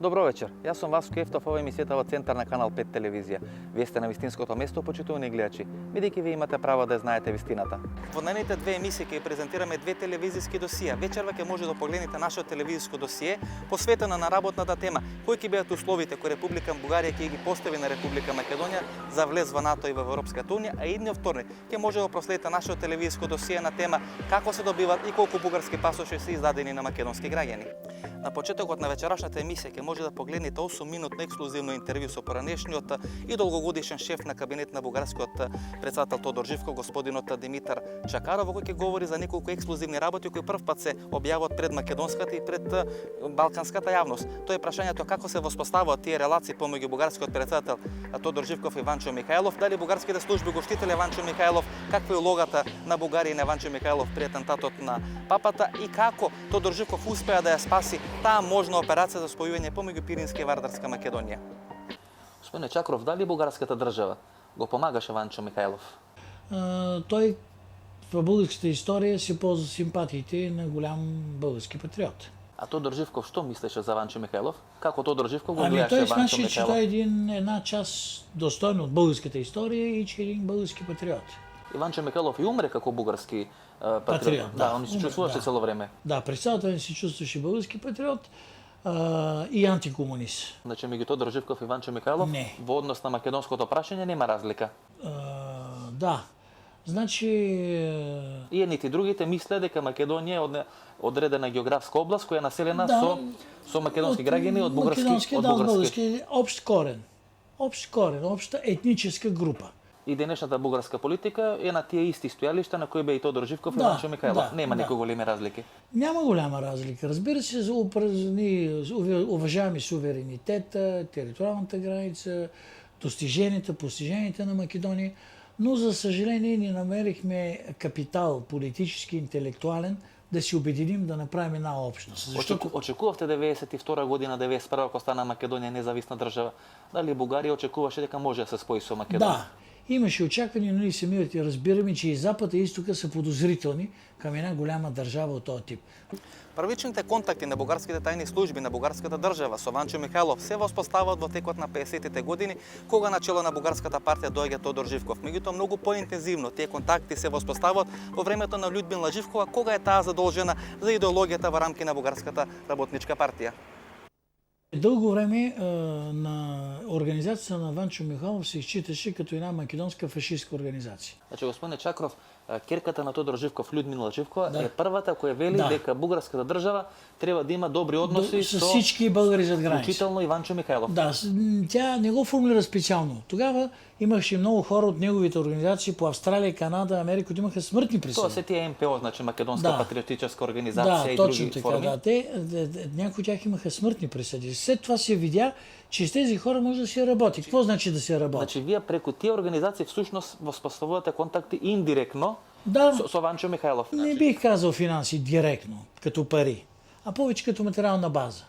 Добро вечер. Јас сум Васко Ефтов, ова е емисијата во Центар на Канал 5 телевизија. Вие сте на вистинското место, почитувани гледачи, бидејќи вие имате право да знаете вистината. Во наредните две емисии ќе презентираме две телевизиски досија. Вечерва ќе може да погледнете нашето телевизиско досие посветено на работната тема. Кои ќе бидат условите кои Република Бугарија ќе ги постави на Република Македонија за влез во НАТО и во Европската унија, а идниот вторник ќе може да проследите нашето телевизиско досие на тема како се добиват и колку бугарски пасоши се издадени на македонски граѓани. На почетокот на вечерашната емисија ќе може да погледнете 8-минутно ексклузивно интервју со поранешниот и долгогодишен шеф на кабинет на бугарскиот председател Тодор Живков, господинот Димитар Чакаров, кој ќе говори за неколку ексклузивни работи кои прв пат се објавуваат пред македонската и пред балканската јавност. Тоа е прашањето како се воспоставуваат тие релации помеѓу бугарскиот председател Тодор Живков и Ванчо Михајлов, дали бугарските служби го штителе Ванчо Михајлов, каква е улогата на Бугарија и на Ванчо Михајлов при атентатот на папата и како Тодор Живков успеа да ја спаси таа можна операција за спојување помеѓу Пиринска и Вардарска Македонија. Господине Чакров, дали бугарската држава го помагаше Ванчо Михајлов? Тој во българската историја се ползва симпатиите на голям български патриот. А Тодор Живков што мислеше за Ванчо Михајлов? Како Тодор Живков го гледаше тој Ванчо Михајлов? смеше, че тој е една част достојна од българската историја и че е един български патриот. И Ванчо Михајлов и умре како бугарски патриот. Да, он се чувствуваше цело време. Да, през цялото време се чувствуваше български патриот и антикомунист. Значи меѓу Тодор Живков и Ванчо Михајлов во однос на македонското прашање нема разлика. Да. Значи и едните и другите мисле дека Македонија е одредена географска област која е населена со македонски граѓани од бугарски општ корен, општа етническа група. И денешната бугарска политика е на тие исти стојалишта на кои бе и Тодор Живков и Ванчо Михајлов. Нема некои големи разлики. Нема голяма разлика. Разбира се, уважаваме суверенитета, територијалната граница, постиженията на Македонија, но за съжаление не намерихме капитал политически, интелектуален, да се обединим да направим една общност. Очекувавте 92 година, 91 кога стана Македонија независна држава, дали Бугарија очекуваше дека може да се спои со Македонија? Да. Имаше очаквания, но ние самите разбираме, че и Запад и Истока са подозрителни към една голяма държава от този тип. Првичните контакти на бугарските тајни служби на бугарската држава со Ванчо Михајлов се воспоставуваат во текот на 50-тите години, кога начело на бугарската партија доаѓа Тодор Живков. Меѓутоа многу поинтензивно тие контакти се воспоставуваат во времето на Људмила Живкова, кога е таа задолжена за идеологијата во рамки на бугарската работничка партија. Дълго време на организацията на Ванчо Михайлов се изчиташе като една македонска фашистска организация. Значи, господине Чакров, керката на Тодор Живков, Људмила Живкова, е првата која вели дека бугарската држава треба да има добри односи со всички българи зад граница. Включително и Ванчо Михајлов. Да, тя не го формулира специално. Тогава имаше много хора от неговите организации по Австралия, Канада, Америка, които имаха смъртни присъди. Тоа се тие МПО, значи Македонска патриотическа организация и други форми. Да, някои от тях имаха смъртни присъди. След това се видя, че с тези хора може да се работи. Какво значи да се работи? Значи вие преку тие организации всушност воспоставувате контакти индиректно со Ванчо Михајлов. Не бих казал финанси директно, като пари, а повече като материална база.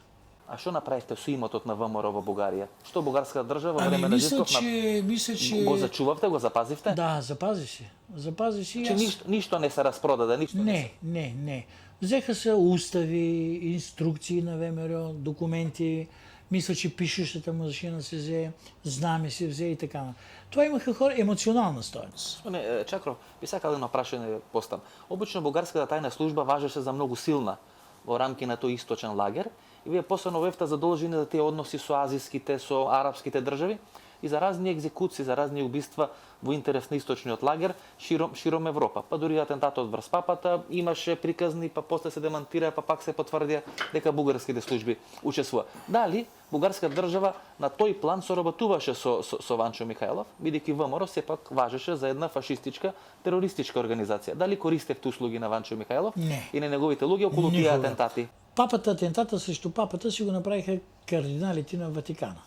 А што направихте со имотот на ВМРО во Бугарија? Што бугарската држава во време на Живков мисля, че го зачувавте, го запазивте? Да, запази се. Че ништо не се распродаде, ништо не. Взеха се устави, инструкции на ВМРО, документи. Мисля, че пишещата машина се взе, знаме се взе и така. Това имаха хора емоционална стоеност. Чакров, би сакал едно прашање постам. Обично бугарската тајна служба важеше за многу силна во рамки на тој источен лагер и вие посебно бевте задолжени за тие односи со азиските, со арапските држави и за разни екзекуции, за разни убиства во интерес на источниот лагер широм Европа. Па дури атентатот врз папата имаше приказни, па после се демантира, па пак се потврдија дека бугарските служби учествува. Дали бугарска држава на тој план соработуваше со Ванчо Михајлов, бидејќи ВМРО сепак важеше за една фашистичка, терористичка организација. Дали користевте услуги на Ванчо Михајлов и на неговите луѓе околу тие атентати? Атентата срещу папата си го направиха кардиналите на Ватикана.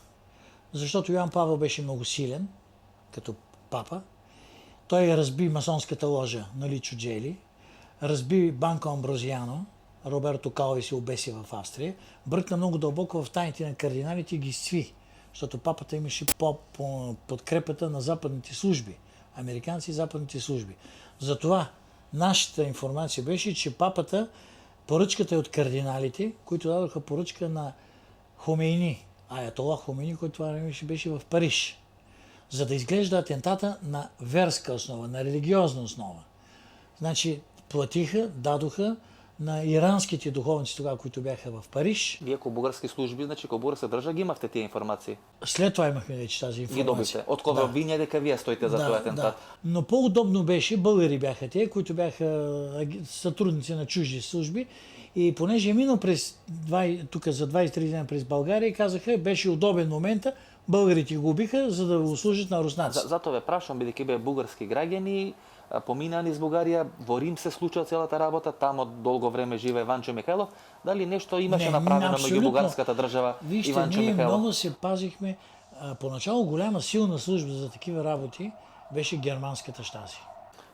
Защото Йоан Павел беше много силен, като папа. Той разби масонската ложа на Личо Джели, разби Банко Амброзиано, Роберто Калви се обеси в Австрия, бръкна много дълбоко в тайните на кардиналите и ги сцви, защото папата имаше подкрепата на западните служби, американци и западните служби. Затова нашата информация беше, че папата, поръчката е от кардиналите, които дадоха поръчка на Хомейни, Аятола Хомейни, който това време беше в Париж, за да изглежда атентата на верска основа, на религиозна основа. Значи платиха, дадоха на иранските духовници тогава, които бяха в Париж. Вие ако български служби, значи ако българска държава, ги имахте тия информации. След това имахме вече тази информация. Ги добихте. От кога обвиня дека вие стоите за този атентат. Но по-удобно беше, българи бяха те, които бяха сътрудници на чужди служби. И понеже е минал тук за 23 дни през България и казаха, беше удобен момента, българите го убиха, за да го служат на руснаците. Зато ве прашам, бидејќи бе бугарски граѓани, поминани из Бугарија, во Рим се случува целата работа, тамо долго време живее Иванчо Михайлов. Дали нешто имаше направено меѓу бугарската држава и Иванчо ние Михайлов? Много се пазихме. Поначало голяма силна служба за такива работи беше германската Штази.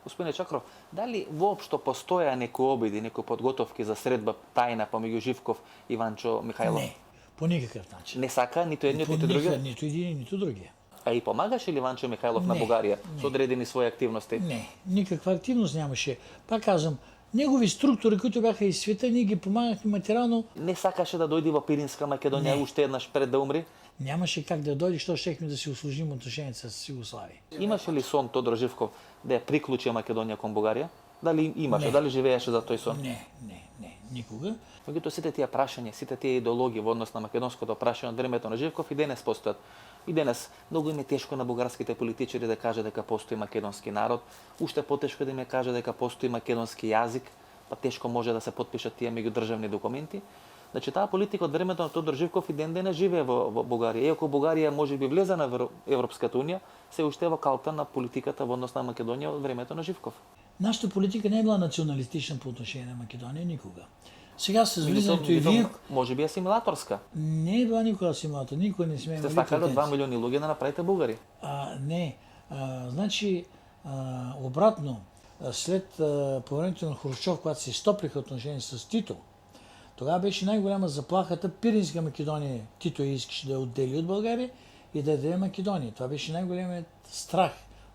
Господине Чакров, дали воопшто постоја некои обиди, некои подготовки за средба тајна помеѓу Живков и Иванчо Михайлов? Не, по никакъв начин. Не сака ниту едниот, ниту другиот? Нито един, нито другия. А и помагаше ли Иванчо Михайлов на Бугарија со одредени своји активности? Не, никаква активност нямаше. Пак казвам, негови структури, които бяха из света, ние ги помагахме материално. Не сакаше да дојде во Пиринска Македонија уште еднаш пред да умри? Нямаше как да дойде, що щехме да си услужим отношенията с Югославия. Имаше ли сон Тодор Живков да ја приклучи Македонија кон Бугарија? Дали имаше, дали живееше за тој сон? Не, никога. Меѓутоа сите тие прашања, сите тие идеологии во однос на македонското прашање од времето на Живков и денес постојат. И денес многу им е тешко на бугарските политичари да каже дека постои македонски народ, уште потешко да им каже дека постои македонски јазик, па тешко може да се потпишат тие меѓудржавни документи. Значи таа политика од времето на Тодор Живков и денес живее во Бугарија. Иако Бугарија можеби влезе на Европската унија, се уште во калта на политиката во однос на Македонија од времето на Живков. Нашата политика не е била националистична по отношение на Македонија никога. Сега с влизането и вие... Може би асимилаторска. Не е била никога асимилатор, никога не сме имали. Сте сакали 2 милиони луѓе да направите бугари. Не. Значи, обратно, след по времето на Хрушчов, когато се стоплиха отношения с Тито, тогава беше най-голяма заплахата Пиринска Македония. Тито искаше да я отдели от България и да даде Македония. Това беше най-големият страх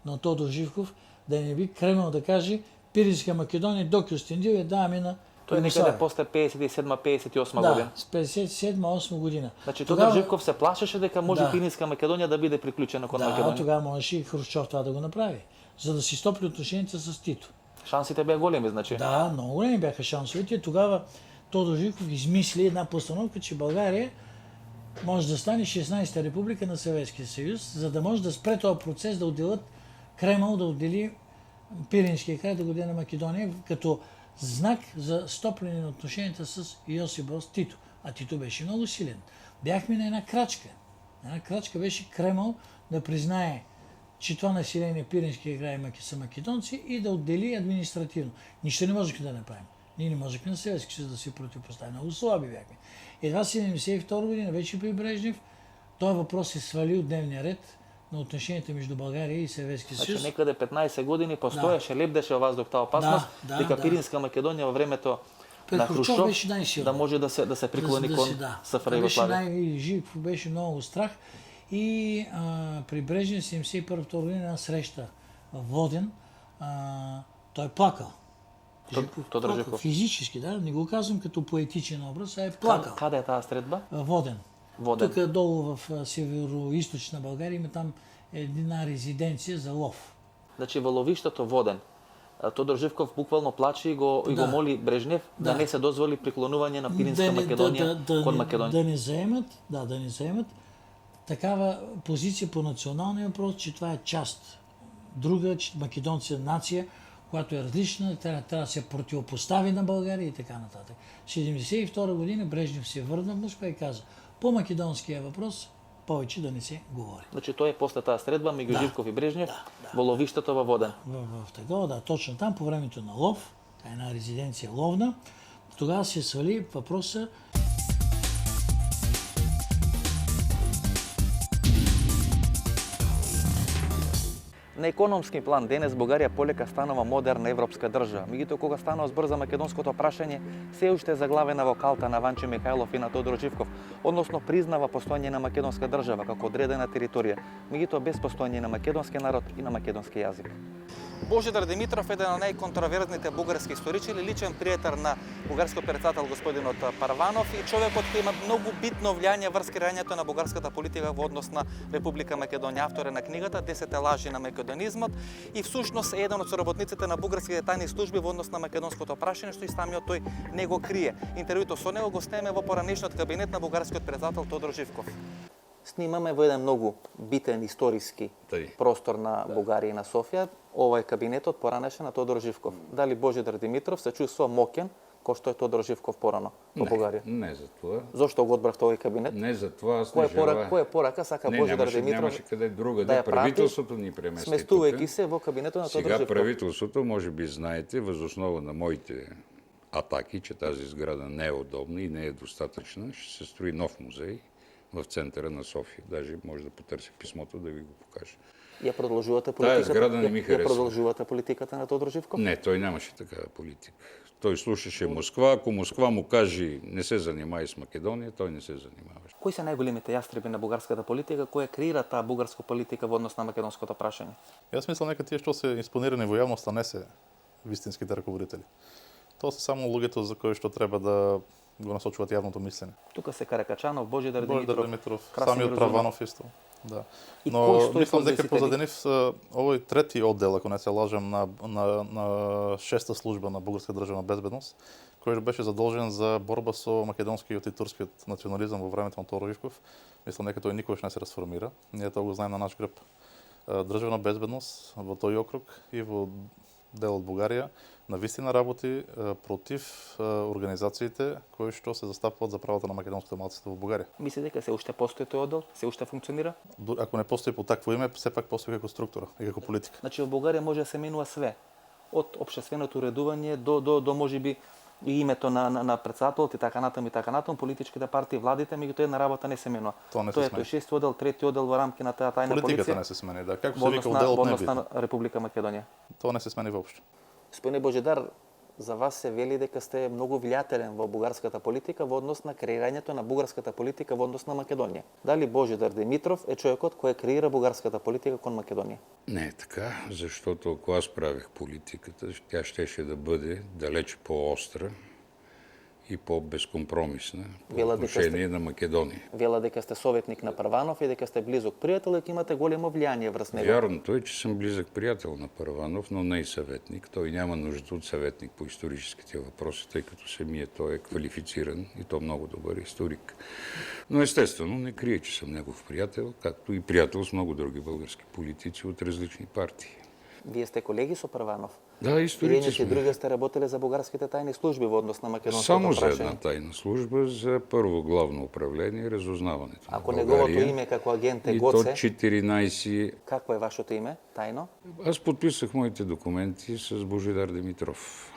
на Тодор Живков, да не би Кремъл да каже Пиринска Македония до Кюстендил я даваме на Тој некаде после 57-58 година. Да, 57-8 година. Значи Тодор Живков се плашеше дека може Пиринска Македонија да биде приклучена кон Македонија. Да, тогава можеше и Хрушчов това да го направи, за да си стопли отношенията с Тито. Шансите беа големи, значи. Да, много големи бяха шансовете. Тогава Тодор Живков измисли една постановка, че България може да стане 16-та република на Съветския съюз, за да може да спре този процес, да отделят Кремъл, да отдели Пиринския край, да го даде на Македония, като знак за стопляне на отношенията с Йосип Брос Тито. А Тито беше много силен. Бяхме на една крачка. Една крачка беше Кремъл да признае, че това население Пиринския край са македонци и да отдели административно. Нищо не можехме да направим. Ние не можехме на Съветски съюз да се противопоставим. Много слаби бяхме. Едва 1972 година, вече при Брежнев, този въпрос се свали от дневния ред на отношенията между България и Съветския съюз. Значи некаде 15 години постоеше, лебдеше во воздух таа опасност, дека Пиринска Македонија во времето на Хрушчов да може да се приклони кон СФР Југославија. Жив беше много страх и при Брежнев 1971 година една среща в Воден, той плакал. Тодор Живков. Физически, да, не го казвам като поетичен образ, а е плакал. Каде е таа средба? Воден. Воден. Тук долу в северо-источна България има там една резиденция за лов. Значи во ловиштето Воден. Тодор Живков буквално плаче и го моли Брежнев да не се дозволи приклонување на Пиринска Македонија кон Македонија. Да не заемат такава позиция по националния въпрос, че това е част. Друга, че македонци нация, която е различна, трябва да се противопостави на България и така нататък. В 1972 година Брежнев се върна в Москва и каза, по македонския въпрос повече да не се говори. Значи той е после тази средба меѓу Живков и Брежнев во ловиштето във Воден. В такова, да, точно там по времето на лов, една резиденция ловна, тогава се свали въпроса. На економски план денес Бугарија полека станува модерна европска држава. Меѓутоа кога станува збор за македонското прашање, се уште е заглавена во калта на Иванчо Михайлов и на Тодор Живков, односно признава постоење на македонска држава како одредена територија, меѓутоа без постоење на македонски народ и на македонски јазик. Божидар Димитров е еден од најконтроверзните бугарски историчари, личен пријател на бугарскиот председател господинот Парванов и човекот кој има многу битно влијание врз креирањето на бугарската политика во однос на Република Македонија. Автор е на книгата 10 лажи на македонизмот и всушност е еден од соработниците на бугарските тајни служби во однос на македонското прашање, што и самиот тој не го крие. Интервјуто со него го снеме во поранешниот кабинет на бугарскиот председател Тодор Живков. Снимаме во еден многу битен историски простор на Бугарија и на Софија. Ова е кабинетот поранешен на Тодор Живков. Дали Божидар Димитров се чувствува моќен кој што е Тодор Живков порано во Бугарија? Не за тоа. Зошто го одбрав овој кабинет? Не за тоа, аз не желая. Која порака сака Божидар Димитров? Немаше каде другаде. Правителството ни премести тука. Сместувајќи се во кабинетот на Тодор Сега Живков. правителството, може би знаете, въз основа на моите атаки, че тази сграда не е удобна и не е достатъчна, ще се строи нов музей в центъра на София. Даже може да потърся писмото да ви го покажа. Ја продолжувате политиката? Тая сграда не ми Ја харесва. продолжувате политиката на Тодор Живков? Не, той нямаше такава политика. Той слушаше Москва. Ако Москва му каже не се занимай с Македония, той не се занимаваше. Кои се најголемите јастреби на бугарската политика, која креира таа бугарска политика во однос на македонското прашање? Јас мислам нека тие што се експонирани во јавноста не се вистинските раководители. Тоа се само луѓето за кои што треба да го насочуваат јавното мислење. Тука се Каракачанов, Божидар Димитров, самиот Праванов исто. Да. И Но мислам дека позади нив овој трети оддел, ако не се лажам, на шеста служба на Бугарска државна безбедност, кој беше задолжен за борба со македонскиот и турскиот национализам во времето на Тодор Живков. Мислам дека тој никогаш не се расформира. Ние тоа го знаем на наш грб. Државна безбедност во тој округ и во дел од Бугарија на вистина работи против организациите кои што се застапуваат за правата на македонското малцинство во Бугарија. Мисли дека се уште постои тој оддел, се уште функционира? Ако не постои по такво име, сепак постои како структура и како политика. Значи во Бугарија може да се менува све, од општественото уредување до можеби и името на председателот и така натаму, политичките партии, владите, меѓутоа една работа не се менува. Тоа е тој шести оддел, трети оддел во рамки на таа тајна полиција. Политиката не се смени, да. Како се вика одделот не на Република Македонија. Тоа не се смени воопшто. Господине Божидар, за вас се вели дека сте многу влијателен во бугарската политика во однос на креирањето на бугарската политика во однос на Македонија. Дали Божидар Димитров е човекот кој креира бугарската политика кон Македонија? Не е така, защото ако аз правех политиката, тя щеше да бъде далеч по-остра и по-безкомпромисна по отношение на Македонија. Вела дека сте советник на Парванов и дека сте близок пријател и дека имате големо влијание врз него. Вярното е, че съм близък приятел на Парванов, но не и съветник. Той няма нужда от съветник по историческите въпроси, тъй като самият той е квалифициран и то много добър историк. Но естествено не крие, че съм негов приятел, както и приятел с много други български политици от различни партии. Вие сте колеги со Парванов? Да, историци сме. Вие други сте работели за бугарските тајни служби во однос на македонското прашање? Само за една тајна служба за първо главно управление, разузнаването на България. Ако неговото име како агент е и Гоце, то 14... Какво е вашето име, тајно? Аз подписах моите документи с Божидар Димитров.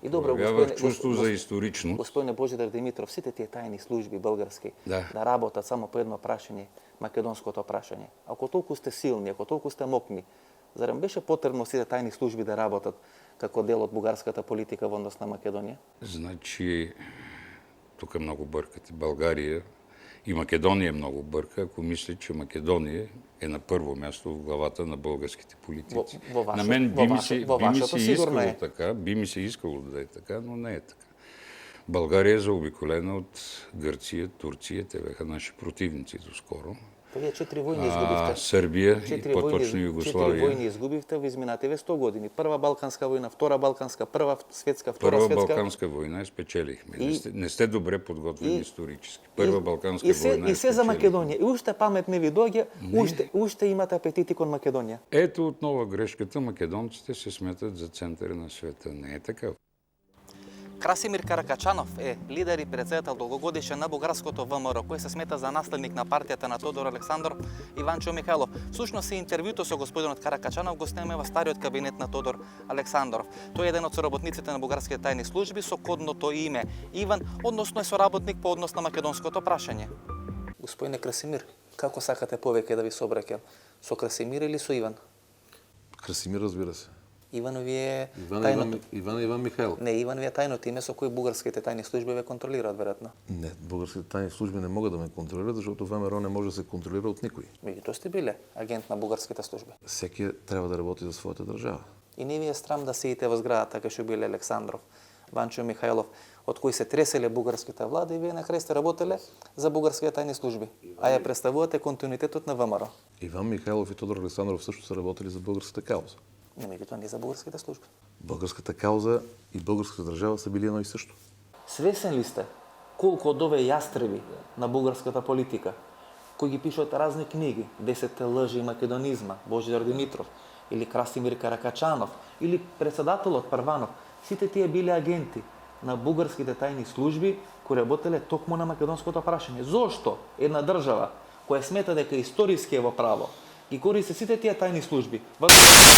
И добро, проявявах чувство за историчност. Господине Божидар Димитров, сите тие тајни служби български да работат само по едно прашање, македонското прашање. Ако толку сте силни, ако толку сте мокни, зарем беше потребно сите тајни служби да работат како дел од бугарската политика во однос на Македонија? Значи, тук много бъркате. България и Македония много бърка, ако мисли, че Македония е на първо място в главата на българските политици. На мен би ми се искало да е така, но не е така. България е заобиколена от Гърция, Турция, те бяха наши противници доскоро. Вие 4 войни изгубивте. Сърбия и по-точно Югославия. 4 войни изгубивте во изминативе 100 години. Прва Балканска война, втора Балканска, прва светска, втора светска. Първа Балканска война спечелихме. Не сте добре подготвени исторически. Първа Балканска война и се за Македонија. И уште памет не ви доѓа, уште имате апетити кон Македонија. Ето отново грешката. Македонците се сметат за центъра на света. Не е така. Красимир Каракачанов е лидер и председател долгогодишен на бугарското ВМРО, кој се смета за наследник на партијата на Тодор Александров и Иванчо Михайлов. Всушност и интервјуто со господинот Каракачанов го снеме во стариот кабинет на Тодор Александров. Тој е еден од соработниците на бугарските тајни служби со кодното име Иван, односно е соработник по однос на македонското прашање. Господине Красимир, како сакате повеќе да ви се обраќам? Со Красимир или со Иван? Красимир, разбира се. Иван ви е Иван Михайлов. Не, Иван ви е тајното име со кој бугарските тајни служби ве контролираат, веројатно. Не, бугарските тајни служби не могат да ме контролираат, защото ВМРО не може да се контролира од никој. Меѓутоа сте биле агент на бугарските служби. Секи треба да работи за својата држава. И не ви е срам да сидите во зградата кај што биле Александров, Ванчо Михајлов, од кои се треселе бугарските влади и вие на крај сте работеле за бугарските тајни служби, а ја представувате континуитетот на ВМРО. Иван Михайлов и Тодор Александров също са работили за българската кауза. Не меѓутоа не за бугарските служби. Българската кауза и българската държава са били едно и също. Свесен ли сте колку од овие јастреби на бугарската политика, кои ги пишат разни книги, 10 лъжи македонизма, Божидар Димитров, или Красимир Каракачанов, или председателот Парванов, сите тие биле агенти на бугарските тајни служби кои работеле токму на македонското прашање. Зошто една држава која смета дека историски е во право, ги користи сите тие тајни служби, во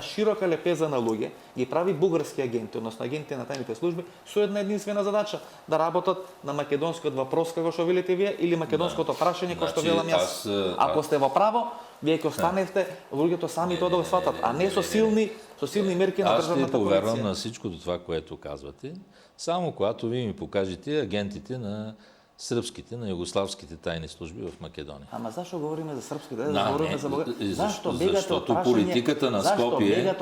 широка лепеза на луѓе, ги прави бугарски агенти, односно агенти на тајните служби, со една единствена задача, да работат на македонскиот въпрос, како што велите вие, или македонското прашање, како што велам јас. Ако сте во право, вие ќе останете луѓето сами тоа да го сватат, а не со силни мерки на државната полиција. Аз ще повярвам на всичко това, което казвате, само когато вие ми покажете агентите на српските, на югославските тајни служби в Македонија. Ама зашто говориме за српските, да говориме за България? Защото политиката на Скопие,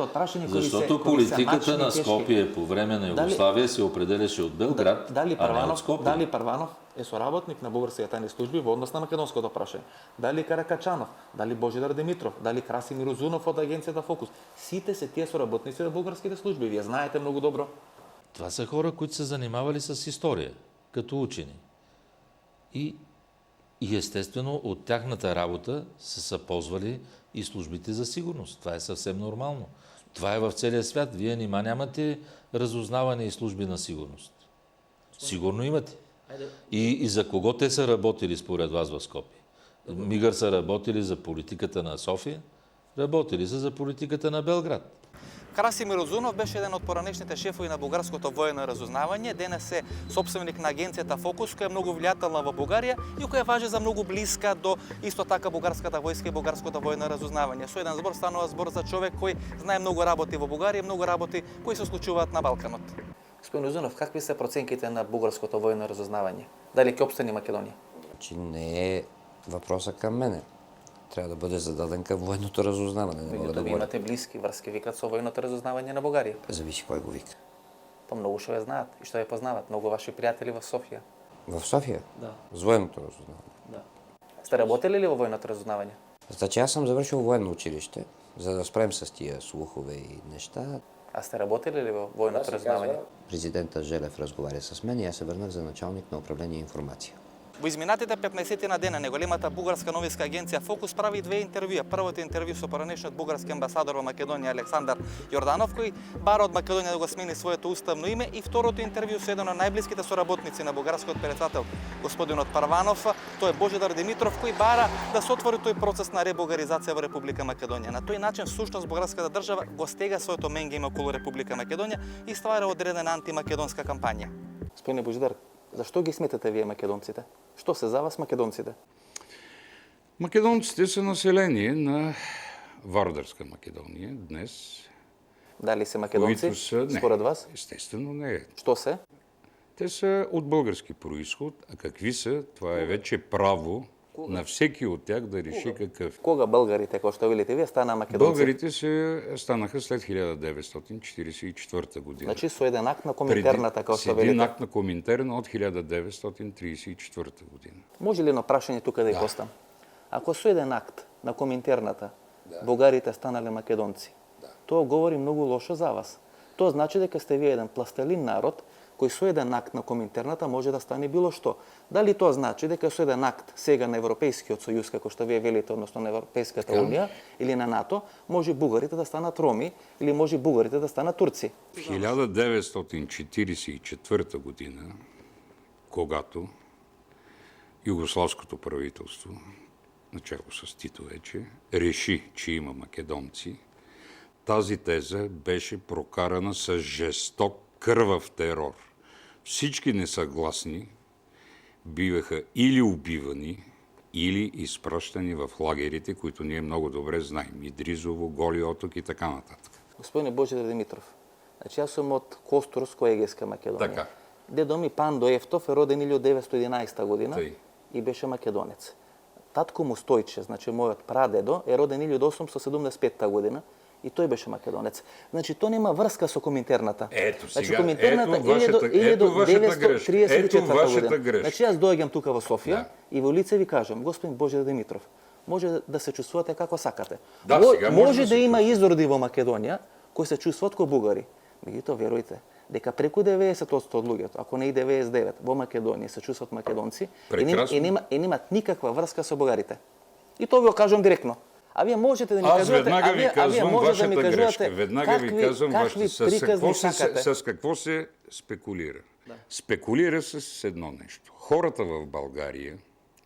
защото политиката на Скопие по време на Югославия се определяше от Белград, а не от Скопие. Дали Парванов е соработник на бугарските тајни служби во однос на македонското прашање? Дали Каракачанов, дали Божидар Димитров, дали Красимир Узунов од агенцијата Фокус? Сите се тие соработници на бугарските служби, вие знаете многу добро. Това са хора, които се занимавали с история, като учени. И естествено от тяхната работа са ползвали и службите за сигурност. Това е съвсем нормално. Това е в целия свят. Вие нима нямате разузнаване и служби на сигурност. Сигурно имате. И за кого те са работили според вас в Скопие? Мигър са работили за политиката на София, работили са за политиката на Белград. Красимир Узунов беше еден од поранешните шефови на бугарското воено разузнавање, денес е собственик на агенцијата Фокус, која е многу влијателна во Бугарија и која важи за многу блиска до исто така бугарската војска и бугарското воено разузнавање. Со еден збор станува збор за човек кој знае многу работи во Бугарија, многу работи кои се случуваат на Балканот. Господин Узунов, какви се проценките на бугарското воено разузнавање? Дали ќе опстани Македонија? Че не е въпроса към мене. Трябва да бъде зададен към военното разузнаване. Не мога да вие имате близки врски, викат со военното разузнавање на Бугарија. Зависи кой го вика. Па многу што ве знаат и што ве познават. Многу ваши пријатели во Софија. В София? Да. С военното разузнаване? Да. Сте работели ли во военното разузнавање? Значи аз съм завършил военно училище, за да спрем с тия слухове и неща. А сте работели ли во военното разузнавање? Президента Желев разговаря с мен и аз се върнах за началник на управление информация. Во изминатите 15 на дена неголемата бугарска новинска агенција Фокус прави две интервјуа. Првото интервју со поранешниот бугарски амбасадор во Македонија Александар Јорданов, кој бара од Македонија да го смени своето уставно име, и второто интервју со еден од најблиските соработници на бугарскиот председател господинот Парванов, тој е Божидар Димитров, кој бара да се отвори тој процес на ребулгаризација во Република Македонија. На тој начин всушност бугарската држава го стега своето менге име околу Република Македонија и ствара одредена антимакедонска кампања. Господине Божидар, зашто ги сметате вие македонците? Што се за вас македонците? Македонците са население на Вардарска Македония днес. Дали се македонци, според вас? Естествено не. Што се? Те са от български происход, а какви са, това е вече право на всеки от тях да реши какъв. Кога българите, како што велите вие, стана македонци? Българите станаха след 1944 година. Значи со еден акт на Коминтерната, како што велите? Един акт на Коминтерна от 1934 година. Може ли едно прашање тука да ја постам? Ако со еден акт на Коминтерната бугарите станале македонци, тоа говори многу лошо за вас. Тоа значи дека сте вие еден пластелин народ кој со еден акт на Коминтерната може да стане било што. Дали тоа значи дека со еден акт сега на Европейскиот сојуз, како што вие велите, односно на Европейската унија или на НАТО, може бугарите да станат роми или може бугарите да станат турци? В 1944 година, когато югославското правителство, начало с Тито вече, реши, че има македонци, тази теза беше прокарана с жесток кървав терор. Всички несъгласни биваха или убивани, или изпращани в лагерите, които ние много добре знаем. Идризово, Голи оток и така нататък. Господине Божидар Димитров, значи аз съм от Костурско-Егейска Македонија. Така. Дедо ми Пандо Ефтов е роден 1911 година и беше македонец. Татко му Стојче, значи мојот прадедо, е роден 1875 година и той беше македонец. Значи, то нема връзка со Коминтерната. Ето Значи, сега, Коминтерната ето вашата грешка. Ето 1934 вашата година. грешка. Значи, аз дојгам тука во Софија Да. и во лице ви кажам, господин Божидар Димитров, може да се чувствувате како сакате. Да, сега може да да се има изроди во Македонија кои се чувствуваат како бугари. Меѓутоа, верујте, дека преку 90% од луѓето, ако не и 99% во Македонија се чувстват македонци Прекрасно. и немаат никаква врска со бугарите. И тоа ви го кажам директно. А вие можете да ми Аз кажувате, веднага ви казвам можете да ми вашата кажувате грешка. Веднага ви казвам какви вашата. приказни сакате. С какво се спекулира? Спекулира се с едно нещо. Хората в България,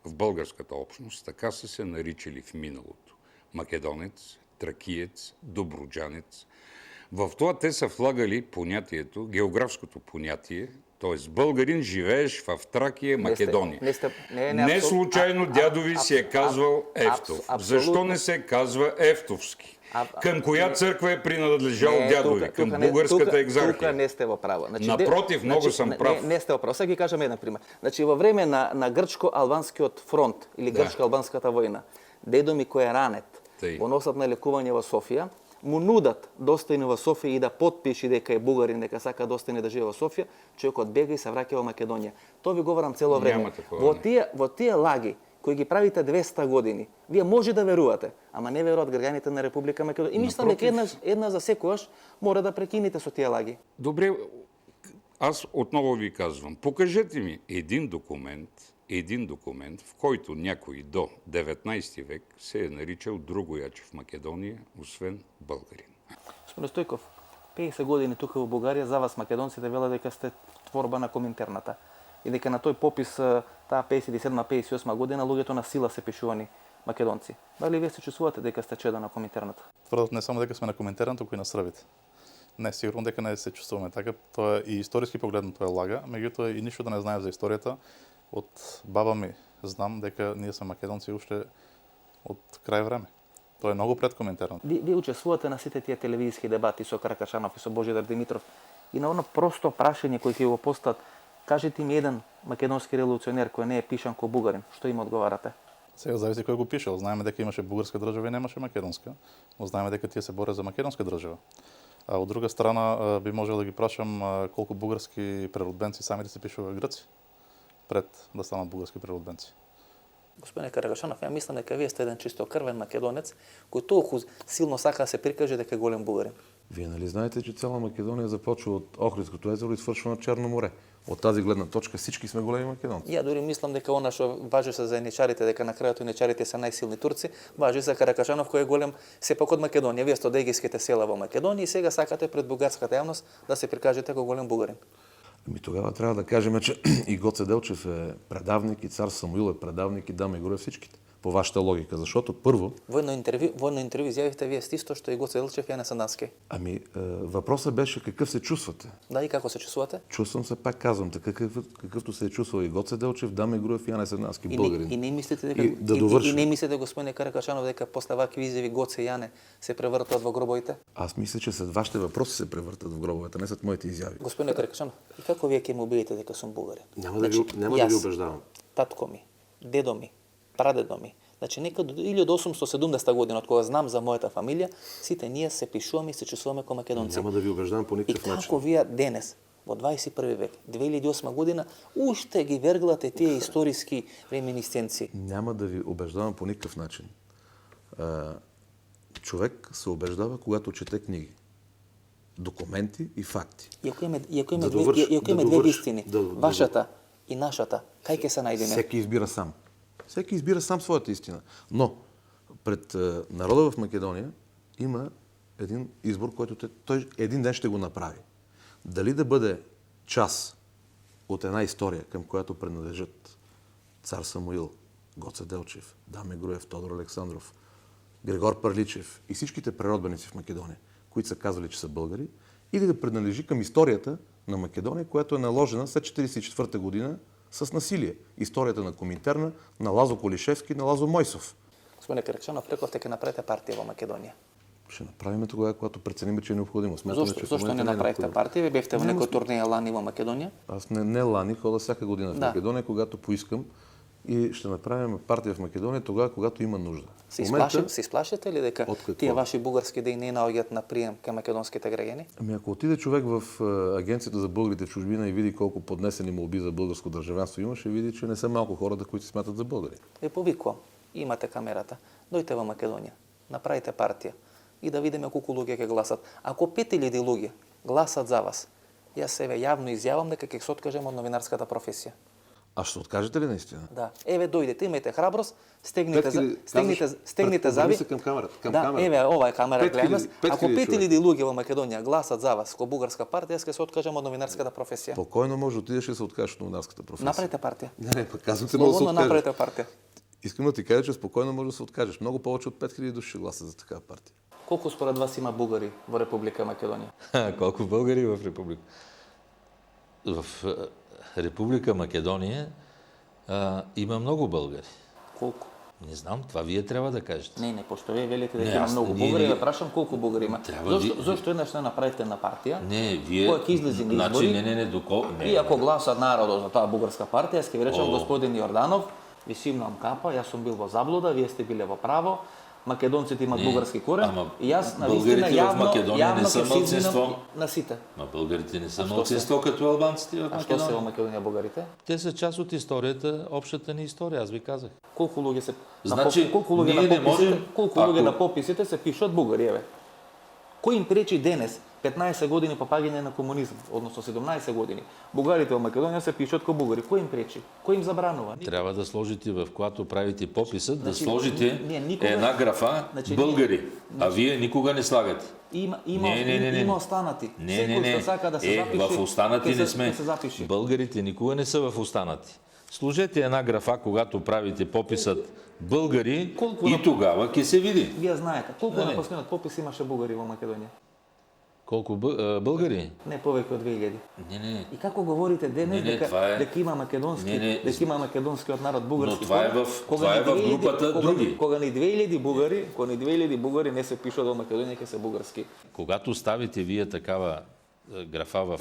в българската общност, така са се наричали в миналото. Македонец, тракиец, добруджанец. В това те са влагали понятието, географското понятие, т.е. българин, живееш в Тракия, Македония. Не случайно дядо ви си е казвал Ефтов. Защо не се казва Ефтовски? Към коя църква е принадлежал дядо ви? Към българската екзархия. Тука не сте во право. Значи, Напротив, много съм прав. Не сте во право. Сега ги кажам еден пример. Значи, во време на грчко-албанскиот фронт или грчко-албанската војна, дедо ми кој е ранет, Тъй. во носат на лекување во Софија, му нудат да остане во Софија и да потпиши дека е бугарин, дека сака да остане да живее во Софија, човекот бега и се враќа во Македонија. Тоа ви говорам цело време. Няма такова, Во тие лаги кои ги правите 200 години, вие може да верувате, ама не веруваат граѓаните на Република Македонија. И мислам дека една за секојаш мора да прекинете со тие лаги. Добре, аз отново ви казвам, покажете ми един документ, в който някой до 19 век се е наричал другояче в Македония, освен българин. Господин Стојков, 50 години тука во Бугарија, за вас македонците велат дека сте творба на Коминтерната. И дека на тој попис, таа 57-58 година, луѓето на сила се пишувани македонци. Дали вие се чувствувате дека сте чеда на Коминтерната? Тврдат не само дека сме на Коминтерната, туку и на србите. Не, сигурно дека не се чувствуваме така. Тоа е и историски погледно тоа е лага, меѓутоа и ништо да не знаев за историјата. Од баба ми знам дека ние сме македонци уште од крај време. Тоа е многу пред Коминтерната. Вие учествувате на сите тие телевизиски дебати со Каракашанов и со Божидар Димитров и на оно просто прашање кој ќе го постат, кажете ми еден македонски револуционер кој не е пишан ко бугарин, што им одговарате? Сега зависи кој го пишал. Знаеме дека имаше бугарска држава и немаше македонска, но знаеме дека тие се борат за македонска држава. А од друга страна би можел да ги прашам колку бугарски преродбенци сами да се пишува грци пред да станат бугарски преродбенци. Господине Карагашанов, ја мислам дека вие сте еден чистокрвен македонец кој толку силно сака да се прикаже дека е голем бугарин. Вие нали знаете, че цяла Македония започва от Охридското езеро и свършва на Черно море. От тази гледна точка всички сме големи македонци. Ја дури мислам дека она што важи за еничарите, дека на крајот еничарите се најсилни турци, важи за Каракашанов кој е голем сепак од Македонија. Вие сте од егейските села во Македонија и сега сакате пред бугарската јавност да се прикажете како голем бугарин. Ами тогава трябва да кажем, че и Гоце Делчев е предавник, и цар Самуил е предавник, и Дама и Груев всичките. По вашата логика. Защото първо... Војно интервју изјавивте вие сте исто што и Гоце Делчев и Ане Сандански. Ами, въпросът беше какъв се чувствате. Да, и како се чувствувате? Чувствам се, пак казвам, така какъвто се е чувствал и Гоце Делчев, Дама и Груев и Ане Сандански, българин. И не мислите дека и не мислите, господине Каракашанов, дека после вакви изјави Гоце и Ане се превртат во гробовите? Аз мисля, че след вашите въпроси се превъртат в гробовете, не след моите изяви. Господине Каракашанов, и како вие ќе му убедите дека сум бугарин? Няма да ви убеждавам. Татко ми, дедо ми, прадедо ми, значи нека до 1870 година, од кога знам за мојата фамилија, сите ние се пишуваме и се чувствуваме како македонци. Няма да ви убеждавам по никакъв начин. И како вие денес, во 21 век, 2008 година, уште ги верглате тие историски реминисценции? Няма да ви убеждавам по никакъв начин. Човек се убеждава, когато чете книги. Документи и факти. И ако има две вистини, вашата и нашата, кај ќе се најдеме? Всеки избира сам. Всеки избира сам своята истина. Но пред народа в Македония има един избор, който той един ден ще го направи. Дали да бъде част от една история, към която принадлежат цар Самуил, Гоце Делчев, Даме Груев, Тодор Александров, Григор Парличев и всичките преродбеници в Македония, които са казали, че са българи, или да принадлежи към историята на Македония, която е наложена след 1944 година с насилие. Историята на Коминтерна, на Лазо Колишевски, на Лазо Мойсов. Господине Каракашанов, рековте ќе направите партија во Македонија. Ще направим тогава, когато преценим, че е необходимо. Зошто не направихте партија? Вие бевте во некој турнеја лани во Македонија? Аз не лани, хода всяка година в Македония, когато поискам и ще направим партия в Македония тогава, когато има нужда. Се изплашите ли дека От какво? тия ваши бугарски деи не наоѓаат на прием към македонските граѓани? Ами ако отиде човек в Агенцията за българите в чужбина и види колко поднесени молби за българско държавенство има, ще види, че не са малко хората, които се смятат за българи. Ви повикувам, имате камерата, дојте во Македонија, направите партија и да видиме колку луѓе ќе гласат. Ако 5000 луѓе гласат за вас, јас себе јавно изјавам дека ќе се откажем од новинарската професија. А ще откажете ли наистина? Да, еве дојдете, имајте храброст, стегните 5000, зави. се към камерата. Да, еве ова е камера 5000 гледам. Ако 5000 5000 луѓе во Македонија гласат за вас ко бугарска партија, јас ќе се откажам од новинарската професија. Спокойно може да отидеш и се откажеш от новинарската професия. Направете партија. Не, пък казвам ти, може да се Слободно откажеш. направете партија. Искам да ти кажа, че спокойно може да се откажеш. Много повече от 5000 души гласа за такава партия. Колку според вас има бугари во Република Македонија? Колко българи в Република? В Република Македония има много българи. Колку? Не знам, това вие трябва да кажете. Не, пошто вие велите дека Не, има аз- многу ние- бугари, ние- да прашам колку бугари има. Трябва Зошто еднаш не направите на партија? Не, вие... Која ќе излезе на Значи, избори? не, доколко... И ако гласат народот за таа бугарска партија, јас ќе ви речам О. господин Јорданов, ви симнам капа, јас сум бил во заблуда, вие сте биле во право. Македонците имат Не, бугарски корен ама и јас навистина българите в Македонија не јавно са ќе се извинам малцинство. на сите. Ма българите не са А што малцинство като албанците в А што се во Македония. Македонија бугарите? Те са част от историята, общата ни история, аз ви казах. Колку луѓе се Значи, колку луѓе ние на не пописите, можем, колку ако- луѓе на пописите се пишат бугари, еве. Кој им пречи денес 15 години по паѓање на комунизм, односно 17 години, бугарите во Македонија се пишат ко бугари. Кој им пречи? Кој им забранува? Трябва да сложите, в когато правите пописът, да Значи, сложите ние никога- една графа Значи, българи, а вие никога не слагате. Има останати. Секој што сака да се запише. В останати ќе не се- сме. ќе се запише. Българите никога не са в останати. Сложете една графа, когато правите пописът българи Колко и на- тогава ќе се види. Вие знаете, колку Не, на не. последниот попис имаше бугари во Македонија? Колко българи? Не повеќе од 2000. Не. И како говорите денес Не, това е- дека има македонски, Не. дека има македонскиот народ бугарски? Но това е корен, в- кога това ни е в 2000 групата други. Кога ни 2000 бугари, кога ни 2000 бугари не се пишат во Македонија, ќе се бугарски. Когато ставите вие такава графа в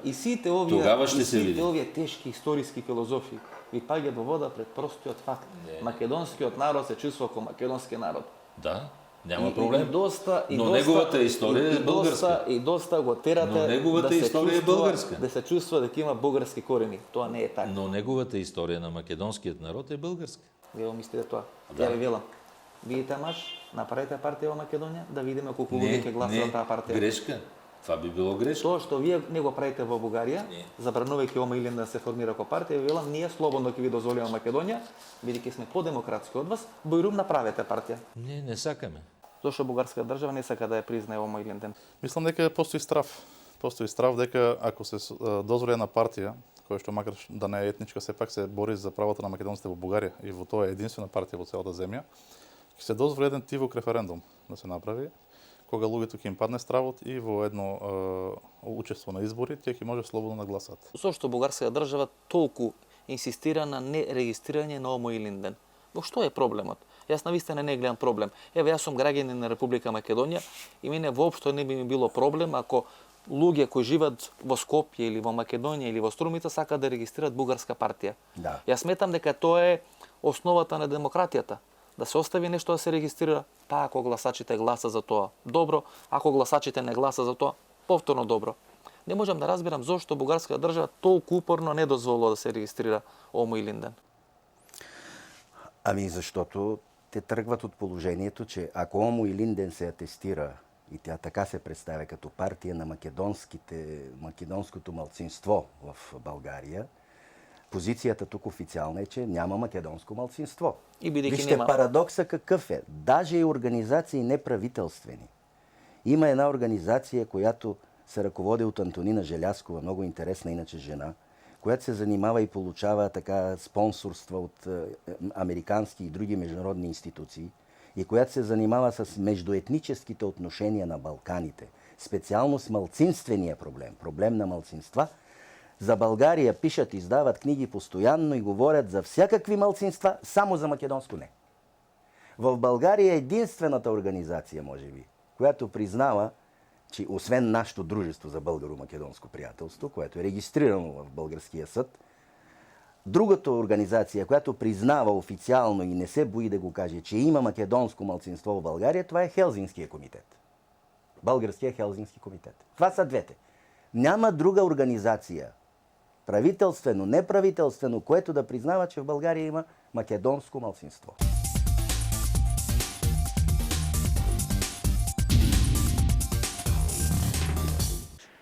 И сите овие тогава ще и се сите види. овие тешки историски филозофии ви паѓаат во вода пред простиот факт. Македонскиот народ се чувствува како македонски народ. Да, няма проблем. И доста, Но неговата история е българска. И доста го терате Но неговата да се история е чувствува- българска. Да се чувства дека има бугарски корени. Тоа не е така. Но неговата история на македонският народ е българска. Вие го мислите тоа. Да. Ја ви велам. Видите маш, направете партија во Македонија, да видиме колку луѓе ќе гласат за таа партија. грешка. Това би било грешка. Тоа што вие не го правите во Бугарија, Не. забранувајќи Ома Илин да се формира како партија, ви велам, ние слободно ќе ви дозволиме Македонија, бидејќи сме подемократски од вас, бојрум направете партија. Не сакаме. Зошто бугарска држава не сака да ја признае Ома Илин ден? Мислам дека постои страв. Постои страв дека ако се дозволи една партија, која што макар да не е етничка, сепак се бори за правото на македонците во Бугарија и во тоа е единствена партија во целата земја, ќе се дозволи еден тивок референдум да се направи, кога луѓето ќе им падне стравот и во едно учество на избори, тие ќе може слободно да гласат. Зошто бугарска држава толку инсистира на нерегистрирање на Омо Илин ден? Во што е проблемот? Јас навистина не гледам проблем. Еве, јас сум граѓанин на Република Македонија и мене воопшто не би ми било проблем ако луѓе кои живеат во Скопје или во Македонија или во Струмица сакаат да регистрираат бугарска партија. Да. Јас сметам дека тоа е основата на демократијата. Да се остави нешто да се регистрира, па ако гласачите гласа за тоа, добро, ако гласачите не гласа за тоа, повторно добро. Не можам да разбирам зошто бугарска држава толку упорно не дозволува да се регистрира Омо Илин ден. Ами защото те тръгват от положението, че ако Омо Илинден се атестира и тя така се представя като партия на македонското малцинство в България, позицията тук официална е, че няма македонско малцинство. И бидейки Вижте нема. парадокса какъв е. Даже и организации неправителствени. Има една организация, която се ръководи от Антонина Желяскова, много интересна иначе жена, която се занимава и получава така спонсорства от американски и други международни институции и която се занимава с междуетническите отношения на Балканите, специално с малцинствения проблем на малцинства. За България пишат, издават книги постоянно и говорят за всякакви малцинства, само за македонско не. В България е единствената организация, може би, която признава, че освен нашето дружество за българо-македонско приятелство, което е регистрирано в българския съд, Другата организация, която признава официално и не се бои да го каже, че има македонско малцинство в България, това е Хелзинския комитет. Българския Хелзински комитет. Това са двете. Няма друга организация, правителствено, неправителствено, което да признава, че в България има македонско малцинство.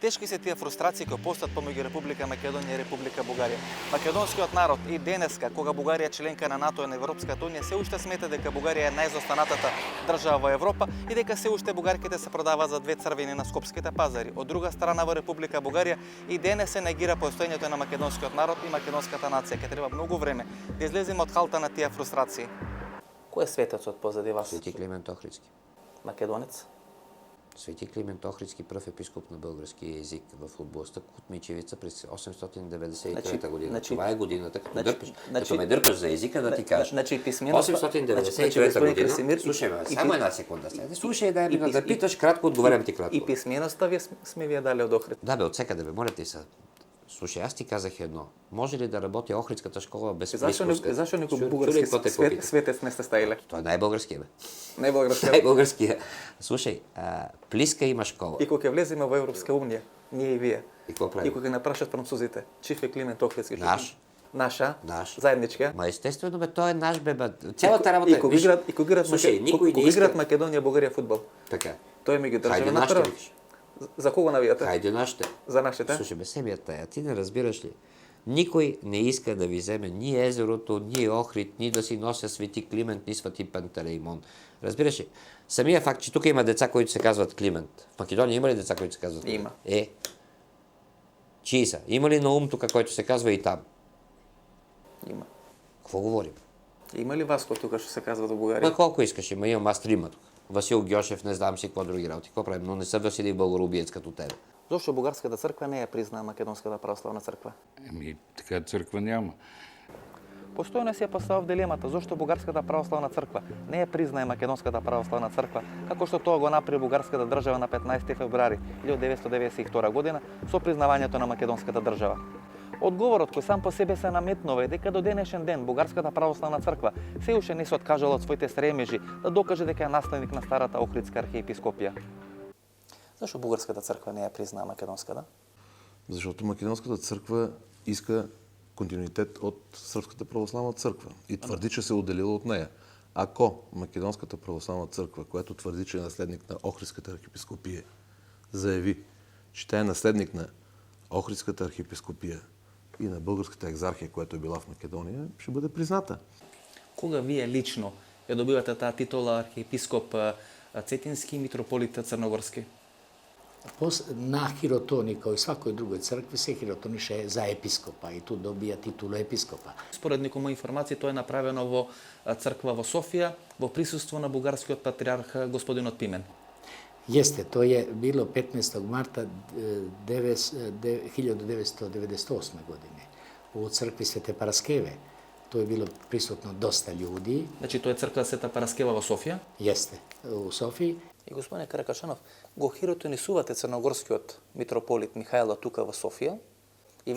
Тешки се тие фрустрации кои постојат помеѓу Република Македонија и Република Бугарија. Македонскиот народ и денеска, кога Бугарија е членка на НАТО и на Европската унија, се уште смета дека Бугарија е најизостанатата држава во Европа и дека се уште бугарките се продаваат за 2 црвени на скопските пазари. Од друга страна, во Република Бугарија и денес се негира постоењето на македонскиот народ и македонската нација. Ке треба многу време да излеземе од халта на тие фрустрации. Кој е светецот позади вас? Свети Климент Охридски. Македонец? Свети Климент Охридски, пръв епископ на български език в областта Кутмичевица през 893 година. Това е годината, като ме дърпаш за езика, да ти кажа. 893 година. Слушай ме, само една секунда. Слушай, дай ми да питаш кратко, отговарям ти кратко. И писмеността сме вие дали од Охрид. Да бе, от всекъде бе, моля ти се. Слушай, аз ти казах едно. Може ли да работи Охридската школа без присковска? Зашо некој бугарски светец не сте ставиле? Той е най-българския, бе. Най-българския. Най-българския. Слушай, Плиска има школа. И кога влеземе во Европска унија, ние и вие. И какво правим? И кога не прашат французите, чиф е Климент Охридски? Наш. Наша? Наш. Заедничка? Ма естествено, бе, той е наш, бе. Цялата работа И кога играат иска. Македонија, Бугарија футбол. Така. Той ми ги држава Хайде на нашите, прв. викаш. За кого навијате? Хайде нашите. За нашите? Слушай, бе, семията е, ти не разбираш ли? Никой не иска да ви вземе ни езерото, ни Охрид, ни да си нося Свети Климент, ни Свети Пантелеймон. Разбираш ли? Самия факт, че тук има деца, които се казват Климент. В Македония има ли деца, които се казват Климент? Има. Чии са? Има ли Наум тук, който се казва и там? Има. Какво говорим? Има ли Васко тук, што се казва до Бугарија? Ма колко искаш, имам аз трима тук. Васил Гьошев, не знам си какво други работи. Какво правим? Но не са Василий Българубиец като тебе. Зошто бугарската црква не ја признаа македонската православна црква? Така църква няма. Постојано се поставува в дилемата зошто бугарската православна црква не ја признае македонската православна црква, како што тоа го направи бугарската држава на 15 февруари 1992 година со признавањето на македонската држава. Одговорот кој сам по себе се наметнува е дека до денешен ден бугарската православна црква се уште не се откажала од своите стремежи да докаже дека е наследник на старата Охридска архиепископија. Зашто бугарската црква не ја признаа македонската? Защото македонската църква иска континуитет от Сръбската православна църква и твърди, че се е отделила от нея. Ако Македонската православна църква, която твърди, че е наследник на Охридската архиепископия, заяви, че тя е наследник на Охридската архиепископия и на Българската екзархия, която е била в Македония, ще бъде призната. Кога вие лично ја добивате таа титула архиепископ Цетински и митрополит Црногорски? На Хиротони, kao i svakoj drugoj crkvi, se hirotoniše za episkopa i tu dobija titulu episkopa. Според некои информации, тоа е направено во црква во Софија, во присуство на бугарскиот патриарх господинот Пимен. Jeste, to je bilo 15. marta 1998. godine u crkvi Svete Paraskeve. To je bilo prisutno dosta ljudi. Значи, тоа е црква Света Параскева во Софија. Jeste, u Sofiji. И господине Каракашанов, го хиротонисувате црногорскиот митрополит Михајла тука во Софија и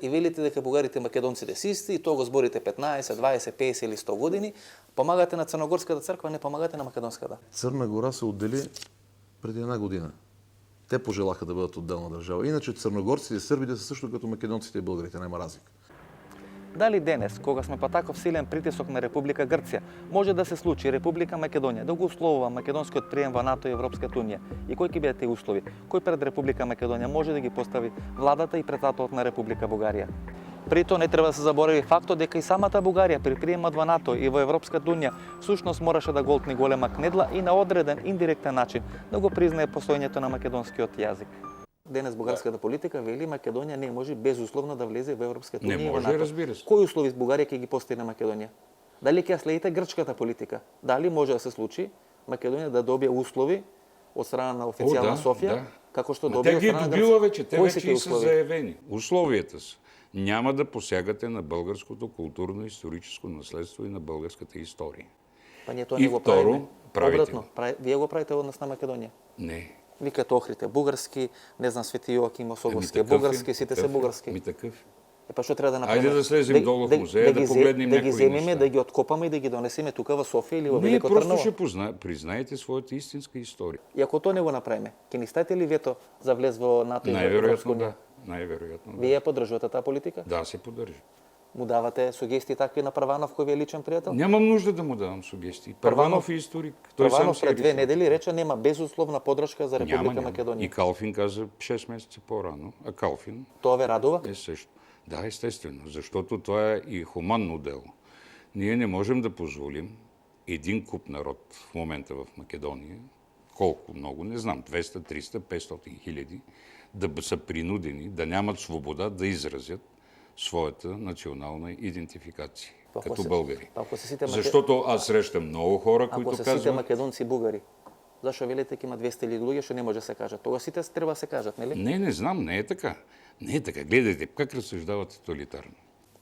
велите дека бугарите и македонците се исти и тоа го зборите 15, 20, 50 или 100 години, помагате на црногорската црква, не помагате на македонската. Църна гора се отдели преди една година. Те пожелаха да бъдат отделна държава. Иначе църногорците и сърбите са също като македонците и българите, няма разлика. Дали денес, кога сме под таков силен притисок на Република Грција, може да се случи Република Македонија да го условува македонскиот прием во НАТО и Европската унија? И кои ќе бидат тие услови? Кој пред Република Македонија може да ги постави владата и председателот на Република Бугарија? При тоа не треба да се заборави фактот дека и самата Бугарија при приемот во НАТО и во Европската унија всушност мораше да голтни голема кнедла и на одреден индиректен начин да го признае постоењето на македонскиот јазик. Денес бугарската политика вели Македонија не може безусловно да влезе во Европската унија. Не може, разбира се. Кои услови Бугарија ќе ги постави на Македонија? Дали ќе следите грчката политика? Дали може да се случи Македонија да добие услови од страна на официјална Софија, како што добија од страна на Грција? Те ги добила вече, те Кои вече тие и са заявени. Условията са. Няма да посягате на българското културно-историческо наследство и на българската история. Па ние тоа И не го второ, правиме. правите Обратно, вие го правите однос на Македонија. Не. Викате Охрид е бугарски, не знам Свети Јоаким Осоговски е бугарски, сите се бугарски. Такъв. Па што треба да направиме? Айде да слезем долу в музея, да погледнем да някои ги земеме, неща. да ги откопаме и да ги донесеме тука во Софија или во Не, Велико просто Трнова. ще признаете своята истинска история. И ако тоа не го направиме, ќе ни ставите ли вето за влез во НАТО и во Най-вероятно Европска да. унија? Най-вероятно да. Вие ја поддржувате таа политика? Да, се поддържа. Му давате сугестии такви на Прванов, кој ви е личен пријател? Нямам нужда да му давам сугестии. Първанов е историк. Той сам Прванов си пред 2 решил. недели рече нема безусловна поддршка за Република Няма. Македонија. И Калфин каза 6 месеца по-рано. А Калфин Тоа ве радува? е също. Да, естествено, защото това е и хуманно дело. Ние не можем да позволим един куп народ в момента в Македония, колко много, не знам, 200, 300, 500 хиляди, да са принудени, да нямат свобода да изразят своята национална идентификация като българи. Защото аз срещам много хора, които Ако се сите казват... македонци бугари, зашо велите дека има 200 или луѓе што не може да се кажат? Тога сите треба да се кажат, нели? Не знам, не е така. Не е така. Гледайте, как разсъждават тоталитарно.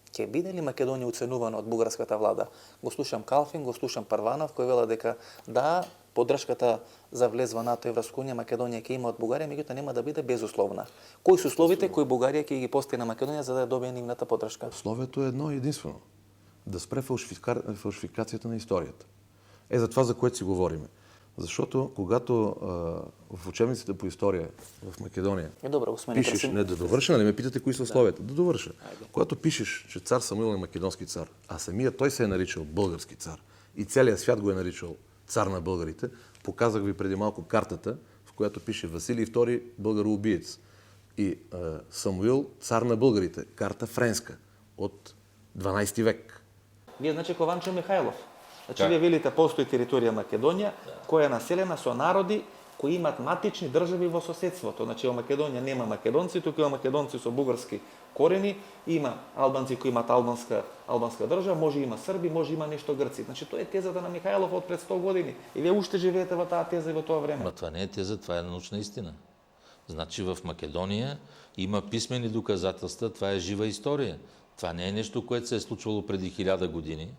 Ќе биде ли Македонија оценувана од бугарската влада? Го слушам Калфин, го слушам Първанов, кој вела дека да, поддршката за влез во НАТО и Европска унија Македонија ќе има од Бугарија, меѓутоа нема да биде безусловна. Кои се условите кои Бугарија ќе ги постави на Македонија за да добие нивната поддршка? Условието е едно и единствено. Да спре фалшификацията на историята. Е за това, за което си говориме. Защото когато в учебниците по история в Македония Добре, пишеш, не да довърша, нали ме питате кои са условията? Да довърша. Когато пишеш, че цар Самуил е македонски цар, а самия той се е наричал български цар и целият свят го е наричал цар на българите, показах ви преди малко картата, в която пише Василий II българоубиец и Самуил цар на българите, карта френска от 12 век. Вие значи Кованчо Михайлов. Значи вие велите постои територија Македонија која е населена со народи кои имаат матични држави во соседството. Значи во Македонија нема македонци, тука има македонци со бугарски корени, има албанци кои имаат албанска држава, може има срби, може има нешто грци. Значи тоа е тезата на Михајлов од пред 100 години. И вие уште живеете во таа теза и во тоа време. Но това не е теза, това е научна истина. Значи в Македония има писмени доказателства, това е жива история. Това не е нещо, което се е случвало преди 1000 години.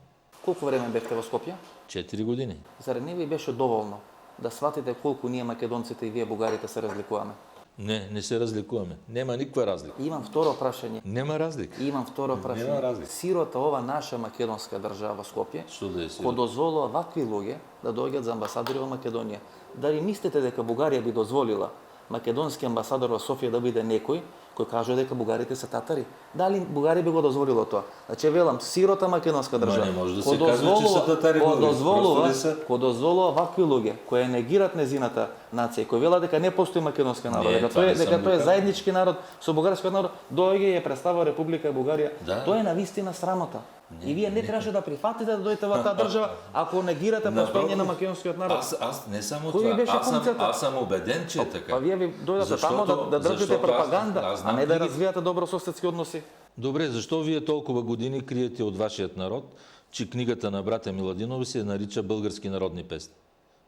Колку време бевте во Скопје? 4 години. Заради не ви беше доволно да сватите колку ние македонците и вие бугарите се разликуваме? Не се разликуваме. Нема никаква разлика. Имам второ прашање. Нема разлика. Имам второ прашање. Нема разлика. Сирота ова наша македонска држава Скопје, Што да е кој сирота? дозволува вакви луѓе да доаѓаат за амбасадори во Македонија. Дали мислите дека Бугарија би дозволила македонски амбасадор во Софија да биде некој кој кажува дека бугарите се татари? Дали Бугарија би го дозволило тоа? Значи велам сирота македонска држава. не може да се казва, че се татари кој дозволува вакви луѓе кои негираат незината нација, кој вела дека не постои македонски народ, дека тој е заеднички народ со бугарскиот народ, доаѓа и ја представува Република Бугарија. Да. Тоа е навистина срамота. И вие не требаше да прифатите да дојдете во таа држава ако негирате постоење на македонскиот народ. Аз не само Кој ви беше това. функцијата? Аз съм убеден, че е така. Па вие ви дојдете Защото- тамо да држите защото пропаганда, аз а знам не да книги. развијате добрососедски односи. Добре, защо вие толкова години криете от вашият народ, че книгата на братя Миладинови се нарича Български народни песни?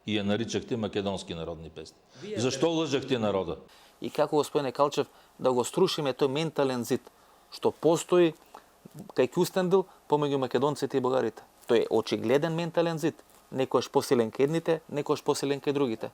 И я наричахте Македонски народни песни. Защо лъжахте народа? И како господине Калчев да го струшиме тој ментален зид што постои кај Кюстендил помеѓу македонците и бугарите. Тој е очигледен ментален зид. Некојаш посилен кај едните, некојаш посилен кај другите.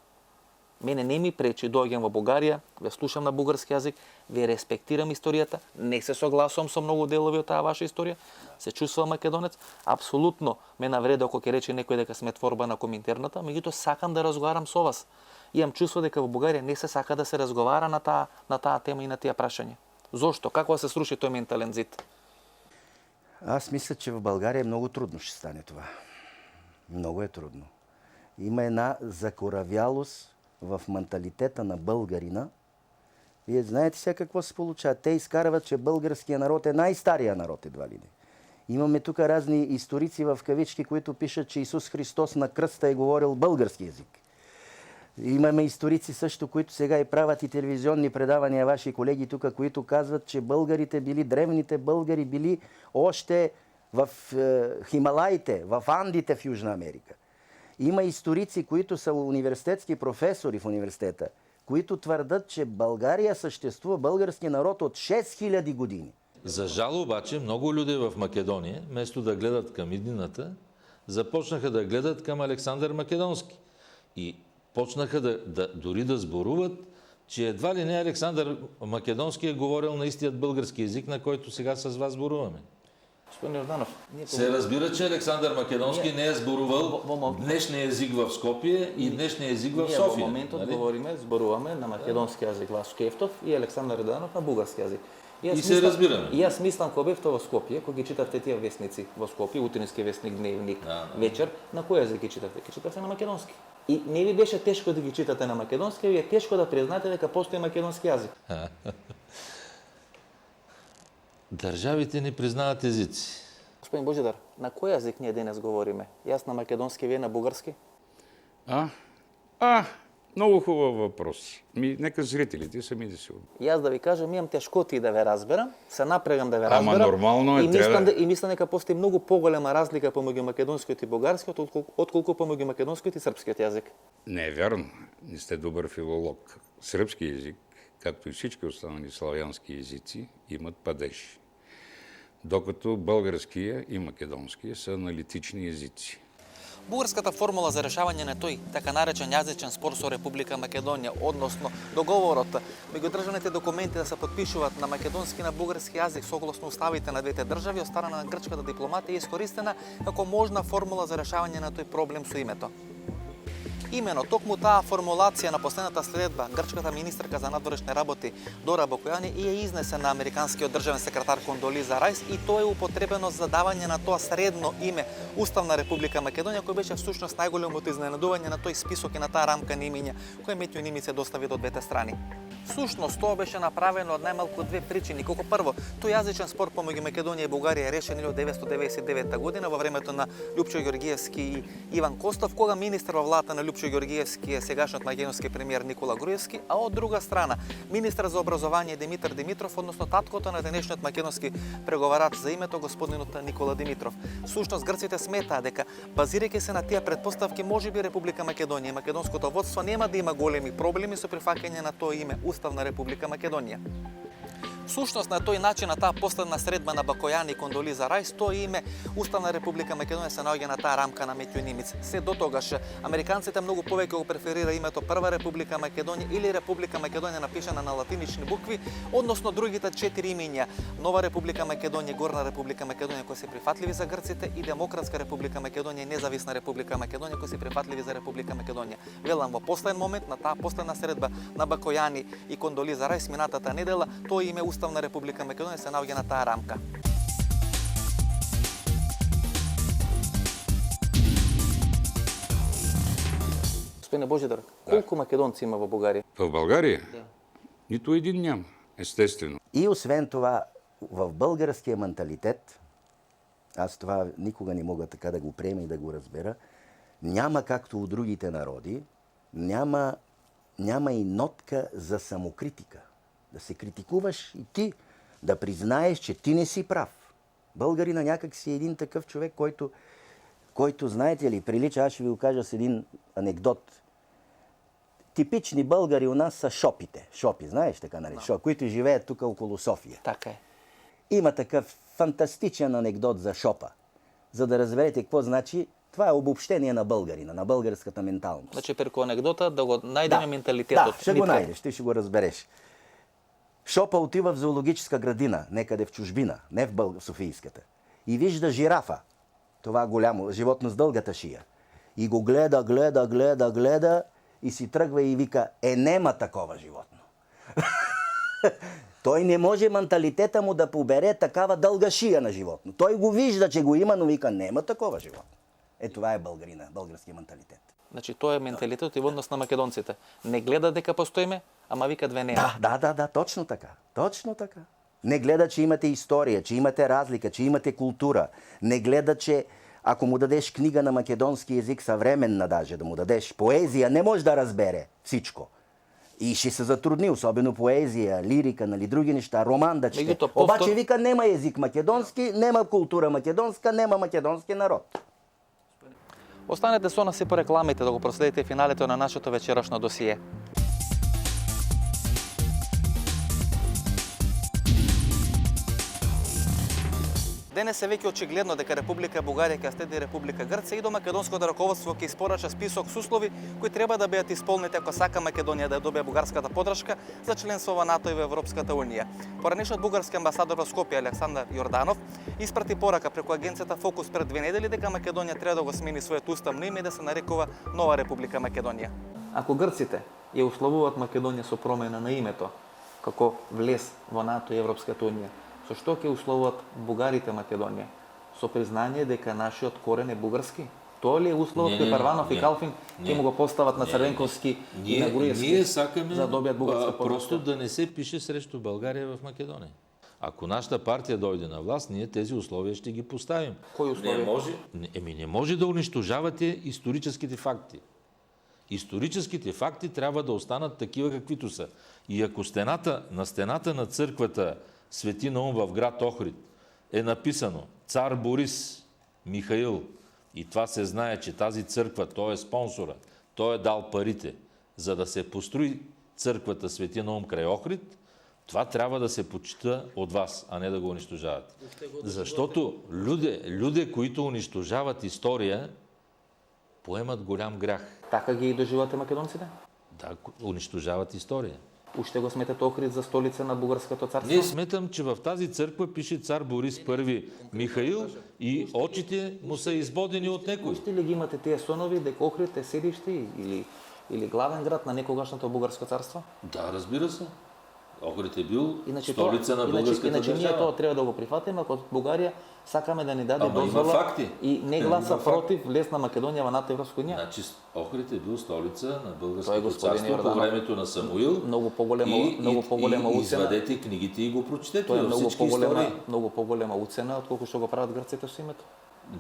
Мене не ми пречи, доаѓам во Бугарија, ве слушам на бугарски јазик, ве респектирам историјата, не се согласувам со многу делови од таа ваша историја, се чувствувам македонец, апсолутно ме навреда ако ќе рече некој дека сме творба на Коминтерната, меѓутоа сакам да разговарам со вас. Имам чувство дека во Бугарија не се сака да се разговара на таа тема и на тие прашања. Зошто? Како да се сруши тој ментален зид? Аз мисля, че в България много трудно ще стане това. Много е трудно. Има една закоравялост в менталитета на българина. Вие знаете сега какво се получава. Те изкарват, че българския народ е най-стария народ, едва ли не. Имаме тук разни историци в кавички, които пишат, че Исус Христос на кръста е говорил български език. Имаме историци също, които сега и правят и телевизионни предавания, ваши колеги тук, които казват, че българите били, древните българи били още в Хималаите, в Андите в Южна Америка. Има историци, които са университетски професори в университета, които твърдат, че България съществува български народ от 6000 години. За жал обаче, много люди в Македония, вместо да гледат към иднината, започнаха да гледат към Александър Македонски. И почнаха дори да сборуват че едва ли не Александър Македонски е говорил на истият български език, на който сега с вас сборуваме. Господин Йорданов, Се разбира, че Александър Македонски не е сборувал днешния език в Скопие и днешния език в София. Ние в моментот говориме, зборуваме на македонски язик во Шкефтов и Александър Йорданов на бугарски язик. И се разбираме. И аз мислам, кога бевте во Скопие, кога ги читавте тия вестници во Скопие, утрински вестник, дневник, вечер, на кој език ги читавте? Ги читавте на македонски. И не ви беше тешко да ги читате на македонски, ви е тешко да признаете дека постои македонски язик. Държавите ни признават езици. Господин Божидар, на кој язик ние денес говориме? Јас на македонски, вие на бугарски? Много хубав въпрос. Нека зрителите сами да си отговорят. И аз да ви кажам, имам тешкоти да ве разберам, се напрегам да ве разберам. Ама нормално е, и мислам дека постои многу поголема разлика помеѓу македонскиот и бугарскиот, отколку помеѓу македонскиот и српскиот язик. Не е вярно. Не сте добър филолог. Сръбски език, както и всички останали славянски езици, имат падеж. Докато българския и македонския са аналитични езици. Бугарската формула за решавање на тој така наречен јазичен спор со Република Македонија, односно договорот меѓу државните документи да се подпишуваат на македонски и на бугарски јазик согласно уставите на двете држави, од страна на грчката дипломатија е искористена како можна формула за решавање на тој проблем со името. Имено, токму таа формулација на последната следба, грчката министерка за надворешни работи Дора Бокојани и ја изнесе на американскиот државен секретар Кондолиза Рајс и тоа е употребено за давање на тоа средно име Уставна Република Македонија, кој беше всушност најголемото изненадување на тој список и на таа рамка на имиња кој Метјо Нимиц достави до двете страни. Всушност тоа беше направено од најмалку две причини. Како прво, тој јазичен спор помеѓу Македонија и Бугарија е решен од 1999 година во времето на Љупчо Ѓоргиевски и Иван Костов, кога министер во владата на Љупчо Ѓоргиевски е сегашниот македонски премиер Никола Груевски, а од друга страна министер за образование Димитар Димитров, односно таткото на денешниот македонски преговарач за името господинот Никола Димитров. Всушност грците сметаа дека базирајќи се на тие претпоставки, можеби Република Македонија и македонското водство нема да има големи проблеми со прифаќање на тоа име Уставна Република Македонија. Всушност на тој начин, на таа последна средба на Бакојани и Кондолиза Рајс, тоа име Уставна Република Македонија се наоѓа на таа рамка на Метјо Нимиц. Се до тогаш американците многу повеќе го преферира името Прва Република Македонија или Република Македонија напишана на латинични букви, односно другите 4 имиња Нова Република Македонија, Горна Република Македонија кои се прифатливи за грците и Демократска Република Македонија и Независна Република Македонија кои се прифатливи за Република Македонија. Велам, во последен момент на таа последна средба на Бакојани и Кондолиза Рајс минатата недела, тоа име Уставна Република Македонија се наоѓа на таа рамка. Господине Божидар, колку македонци има во Бугарија? В България? Да. Нито един няма, естествено. И освен това, в българския менталитет, аз това никога не мога така да го приема и да го разбера, няма както у другите народи, няма и нотка за самокритика. Да се критикуваш и ти, да признаеш, че ти не си прав. Българина някак си е един такъв човек, който, знаете ли, прилича, аз ще ви го кажа с един анекдот. Типични българи у нас са шопите. Шопи, знаеш така, нали? Шоп, които живеят тук около София. Така е. Има такъв фантастичен анекдот за шопа. За да разберете какво значи, това е обобщение на българина, на българската менталност. Значи, преко анекдота да го најдеме менталитетот. Да, ще го найдеш, ти ще го разбереш. Шопа отива в зоологическа градина, некъде в чужбина, не в Софийската. И вижда жирафа, това голямо животно с дългата шия. И го гледа и си тръгва и вика, нема такова животно. Той не може менталитета му да побере такава дълга шия на животно. Той го вижда, че го има, но вика, нема такова животно. Това е българина, българския менталитет. Значи, тоа е менталитет и во однос на македонците. Не гледа дека постоиме, ама вика две нема. Да, точно така. Точно така. Не гледа, че имате история, че имате разлика, че имате култура. Не гледа, че ако му дадеш книга на македонски език, съвременна даже да му дадеш поезия, не може да разбере всичко. И ще се затрудни, особено поезия, лирика, нали, други неща, роман да чете. Обаче вика, нема език македонски, нема култура македонска, нема македонски народ. Останете со нас и по рекламите да го проследите финалето на нашето вечерашно досие. Денес е веќе очигледно дека Република Бугарија ќе следи Република Грција и до македонското раководство ќе испорача список со услови кои треба да бидат исполнети ако сака Македонија да ја добие бугарската подршка за членство во НАТО и во Европската унија. Поранешниот бугарски амбасадор во Скопје Александар Јорданов испрати порака преку агенцијата Фокус пред 2 недели дека Македонија треба да го смени својот уставно име и да се нарекува Нова Република Македонија. Ако грците ја условуваат Македонија со промена на името како влез во НАТО и Европската унија, со што ќе условуваат бугарите Македонија? Со признање дека нашиот корен е бугарски? Тоа ли е условот кој Парванов и Калфин ќе му го постават на Црвенковски и на Груевски? Ние сакаме за да добијат бугарска просто подршка? да не се пише срещу България в Македонија. Ако нашата партия дойде на власт, ние тези условия ще ги поставим. Кои условия? Не може да унищожавате историческите факти. Историческите факти трябва да останат такива каквито са. И ако на стената на църквата Свети Наум в град Охрид е написано Цар Борис Михаил, и това се знае, че тази църква, той е спонсора, той е дал парите, за да се построи църквата Свети Наум край Охрид, това трябва да се почита от вас, а не да го унищожавате. Защото люди, които унищожават история, поемат голям грях. Така ги доживате македонците? Да, унищожават история. Уште го сметате Охрид за столица на бугарското царство? Ние сметам, че в тази църква пише цар Борис I Михаил и очите му са избодени от некои. Уште ли ги имате тие сонови дека Охрид е седиште или главен град на некогашното бугарско царство? Да, разбира се. Охрид е бил столица на българската държава. Ние тоа треба да го прифатиме, ако Бугарија сакаме да ни даде Ама дозвола има факти. и не гласа против влез на Македонија во НАТО и Европска унија. Значи Охрид е бил столица на Той е българското господин царство по Йорданов. времето на Самуил. Много по-голема и уцена. извадете книгите и го прочетете Тоа е във всички истории. много по-голема уцена, отколку што го прават грците со името.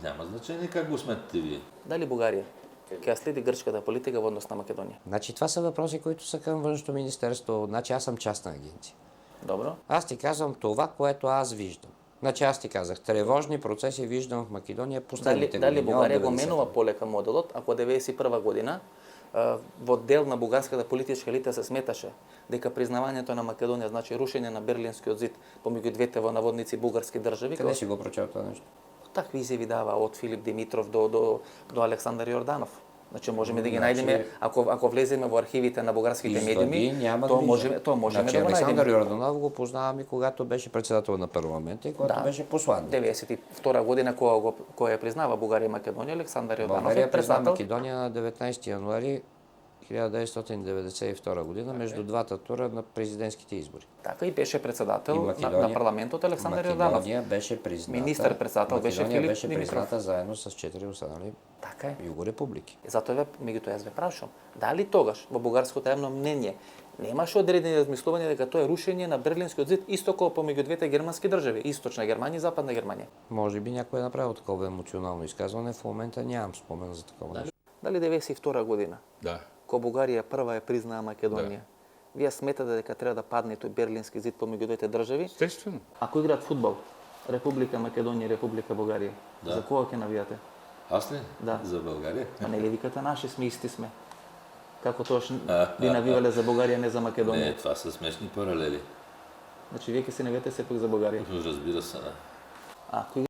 Няма значение как го сметате вие. Дали Бугарија ќе следи грчката политика во однос на Македонија? Значи това са въпроси, които са към Външното министерство. Значи аз съм частна агенция. Добро. Аз ти казвам това, което аз виждам. Значи аз ти казах, тревожни процеси виждам в Македонија последните Дали години. Бугарија от го 90-те. менува полека моделот, ако 91 година во дел на бугарската политичка елита се сметаше дека признавањето на Македонија значи рушење на Берлинскиот зид помеѓу двете во наводници бугарски држави. Къде си го прочел това нещо? Такви изјави дава од Филип Димитров до Александар Јорданов. Значи можеме да ги најдеме, ако влеземе во архивите на бугарските медиуми, тоа можеме значи, да го Александър најдеме. Йорданов го познавам и когато беше председател на парламента и когато беше посланник. 92 година која ја признава Бугарија и Македонија, Александар Јорданов България е призна председател. Македония на 19 януари 1992 година между двата тура на президентските избори. Така и беше председател на парламентот Александар Јорданов. Македония беше призната. Министър-председател беше Македония Филип беше Димитров. призната заедно с 4 останали Така е. югорепублики. Затоа меѓутоа јас ве прашам, дали тогаш во бугарското јавно мнение немаше одредени размислувања дека тоа е рушење на Берлинскиот зид исто како помеѓу двете германски држави, Источна Германија и Западна Германија? Може би някой е направил такова емоционално изказване, в момента нямам спомен за такова нещо. Дали 92 година, Да. кога Бугарија прва е признаа Македонија, вие сметате дека треба да падне тој Берлински зид помеѓу двете држави? Естествено. Ако играат фудбал, Република Македонија и Република Бугарија, Да. за кога ќе навијате? Аз ли? Да. За България? А не ли викате наши сме, исти сме? Како тоаш ви навивале за Бугарија, не за Македонија? Не, това са смешни паралели. Значи вие ќе се навијате сепак за Бугарија. Разбира се, да. Ако